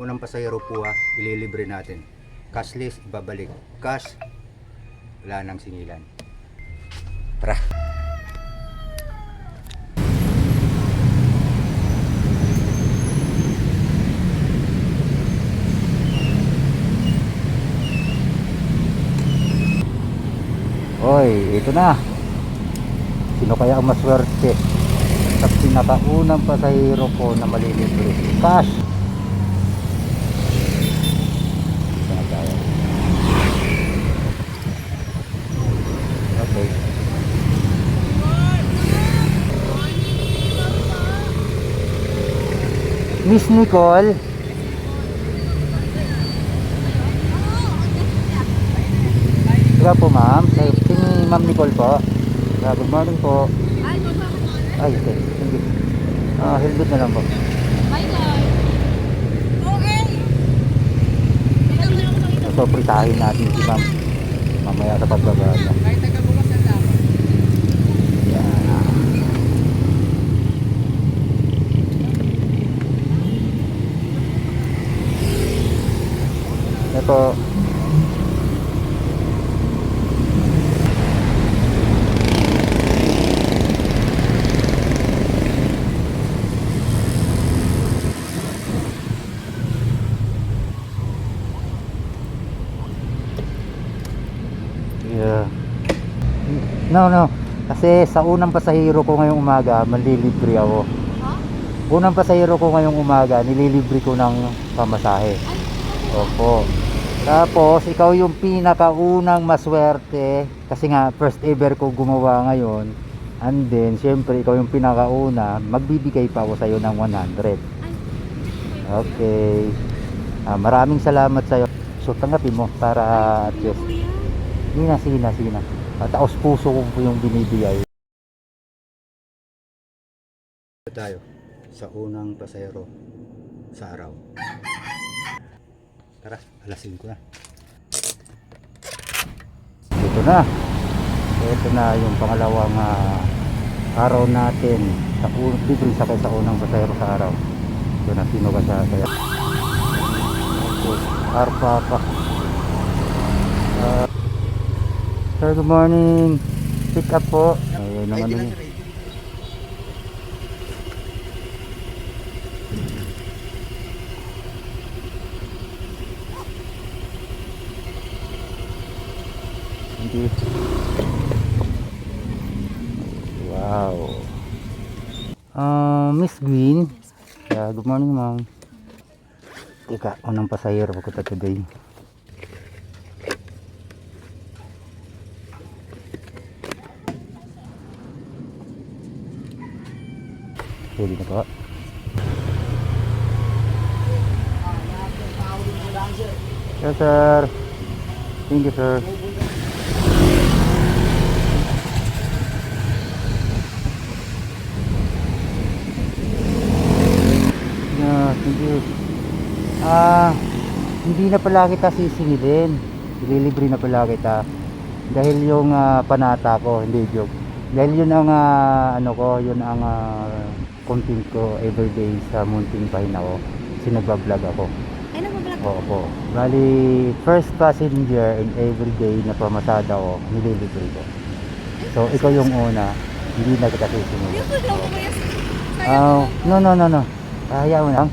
unang pasahero po ililibre natin. Cashless, ibabalik. Cash, wala nang singilan. Tara. Oy, ito na. Sino kaya ang maswerte sa pinakaunang pasahero ko na malilibre? Cash. Ito na tayo. Okay. Miss Nicole. Kaya po ma'am, si Ma'am Nicole po. Good morning po. Ay, okay. Thank you. Helmet na lang po. So, pritahin natin si ma'am mamaya sa pagbaba niya. Ito. Yeah. No. Kasi sa unang pasahero ko ngayong umaga, malilibre ako. Unang pasahero ko ngayong umaga, nililibre ko ng pamasahe. Opo. Tapos, ikaw yung pinakaunang maswerte. Kasi nga, first ever ko gumawa ngayon. And then, syempre, ikaw yung pinakauna. Magbibigay pa ako sa'yo ng 100. Okay. Maraming salamat sa'yo. So, tanggapin mo para at least. Sige na. Taos puso ko po yung binibigay. Tayo sa unang pasahero sa araw. Tara, alas 5 na. Ito na yung pangalawang araw natin sa libre sakay sa unang pasahero sa araw. Ito na, sino ka sa kaya? Arpa pa. Sir, good morning. Pick up po. Ayun naman yun. Thank you. Wow. Miss Green. Good morning, ma'am. Ika, unang pasahero ko today. Pwede na po. Yes, sir. Thank you, sir. Thank you. Hindi na pala kita sisingilin. Ililibre na pala kita. Dahil yung panata ko, hindi joke. Dahil yun ang yun ang content ko everyday sa munting pahinga ko. Kasi nagbablog ako. Ay, nagbablog? Oo. Bali, first passenger in everyday na pamasada ko, nililibre ko. So, ikaw yung una. Hindi na kita sisingilin. No. Hayaan mo lang.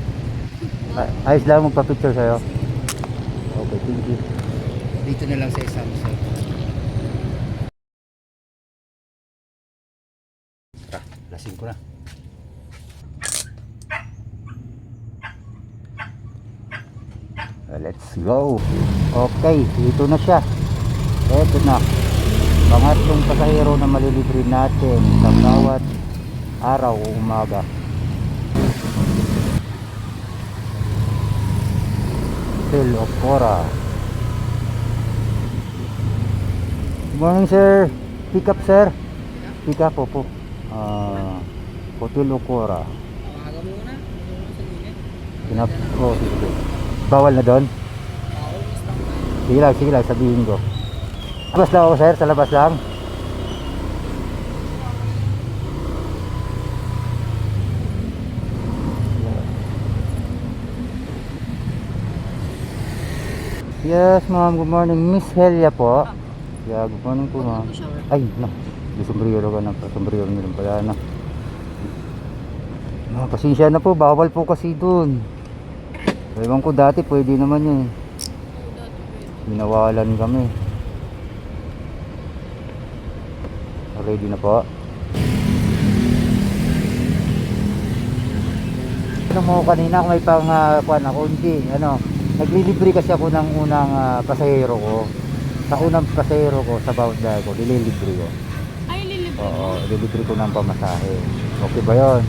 Ayos lang magpa-picture sa'yo. Okay, thank you. Dito na lang sa isang set. Lasing ko na. Let's go. Okay, ito na siya. Ito na. Pangatlong pasahero na malilibre natin sa bawat araw o umaga. Hotel Ocora. Good morning, sir. Pick up, sir. Pick up po. Hotel Ocora. Sige. Bawal na doon? Sige lang, sabihin ko. Labas lang ako, sir, sa labas lang. Yes, ma'am. Good morning. Miss Helia po. Yeah, good morning po, ma'am. Ay, no. May sombrero ka na. Sombrero nyo lang pala, no. No, pasensya na po. Bawal po kasi dun. Ewan ko dati, pwede naman yun. Binawalan kami. Ready na po. Ano mo kanina kung may pang kuan ako, hindi. Ano, naglilibre kasi ako ng unang pasahero ko. Sa unang pasahero ko, sa bawat dahil ko, nililibre ko. Ay, lilibre Oo, mo? nililibre ko ng pamasahe. Okay ba yun?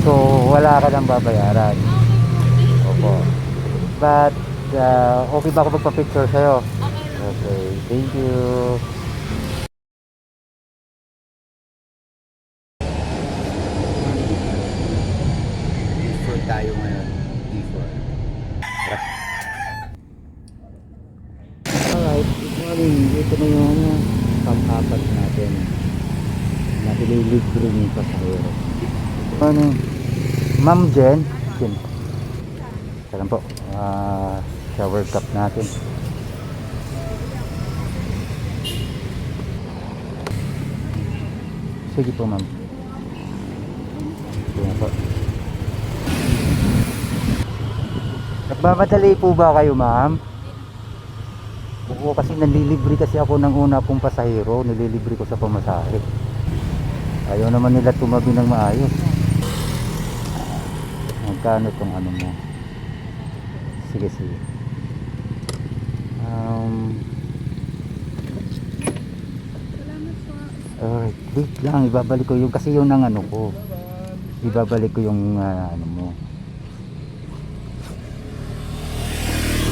So, wala ka nang babayaran. Okay. Opo. But, okay ba ako magpa-picture sa'yo? Okay. Okay, thank you. Before tayo ngayon. Before. Alright, good morning. Ito na yung pang-apat natin na ililibre ng pasahero. Ano? Ma'am Jen. Jen. Salam po. Shower cup natin. Sige po, ma'am. Sige po. Nagmamadali po ba kayo, ma'am? Oo, kasi nalilibre kasi ako ng una pong pasahero. Nililibre ko sa pamasahe. Ayaw naman nila tumabi ng maayos. Magkano tong ano mo? Sige, sige. Alright, wait lang, ibabalik ko yung kasi yung nang ano ko. Ibabalik ko yung ano mo.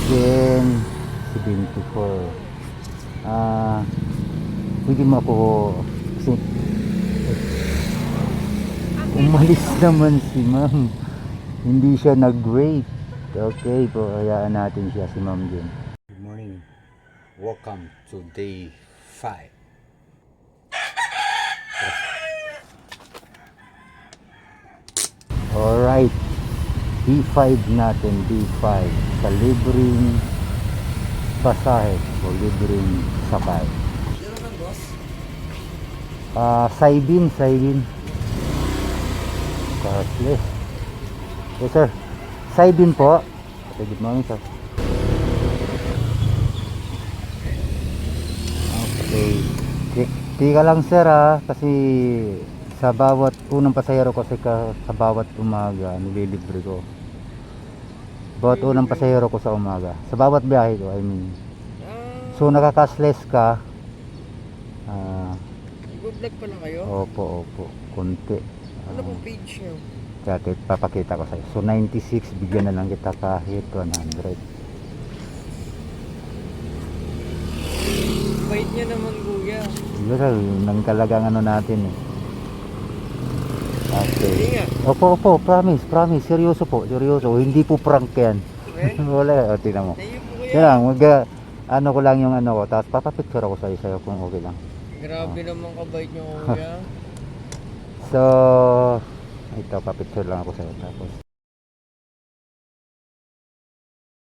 Then 74. Pwede mo ako kasi umalis naman si ma'am. Hindi siya nag-wait. Okay po, hayaan natin siya si ma'am din. Good morning. Welcome to day 5. Alright, D5 natin, D5 sa libreng pasahe o libreng sakay. Saibin cashless. Yes sir, Saibin po. Okay, good morning sir. Okay, tika lang sir kasi sa bawat unang pasahero ko sa bawat umaga nililibre ko. Bawat unang pasahero ko sa umaga. Sa bawat biyahe ko, I mean. So nakaka-cashless ka. Nag-vlog pa lang kayo? Opo, konti. Ano pong page nyo? Kaya papakita ko sa'yo. So 96, bigyan na lang kita kahit 100. Bait nyo naman kuya. Yun ang talagang ano natin eh. Hindi Okay. nga. Opo, promise. Seryoso po, seryoso. Hindi po prank yan. Okay? Wala, tingnan mo. Thank you po kuya. Yan lang, ano ko lang yung ano ko, tapos papapicture ako sa'yo kung okay lang. Grabe naman kabait nyo kuya. So, ito, papicture lang ako sa'yo. Tapos,